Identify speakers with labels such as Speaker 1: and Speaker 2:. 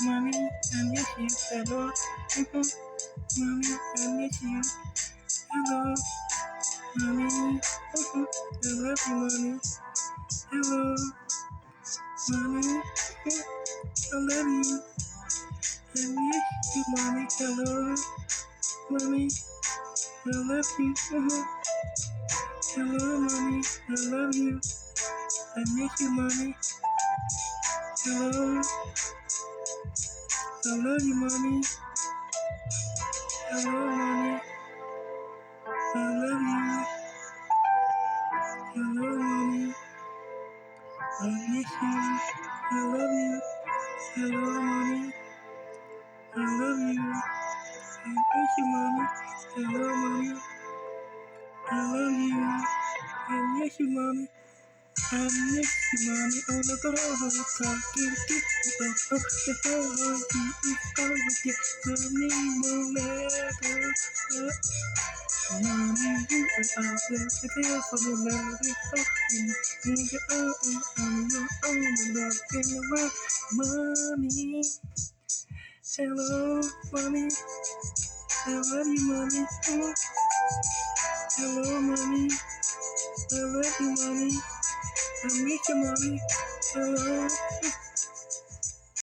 Speaker 1: Mommy, I miss you. Hello. Mommy, I miss you. Hello. Mommy. I love you, mommy. Hello. Mommy. I love you. I miss you, mommy. Hello. Mommy. I love you. Hello, mommy. I love you. I miss you, mommy. Hello. I love you, mommy. Hello, mommy. I love you. Hello, mommy. I miss you. I love you. Hello, mommy. I love you. I miss you, mommy. Hello, mommy. I love you. I miss you, mommy. I miss you, mommy. On the go, talking to you. Oh, the whole you is always there. Love me no matter what. Mommy, you are out there. If you for me, love it. Oh, in your own, on your own, love in the world. Mommy, hello, mommy. I love you, mommy. Hello, mommy. I love you, mommy. I miss you, mommy. Hello.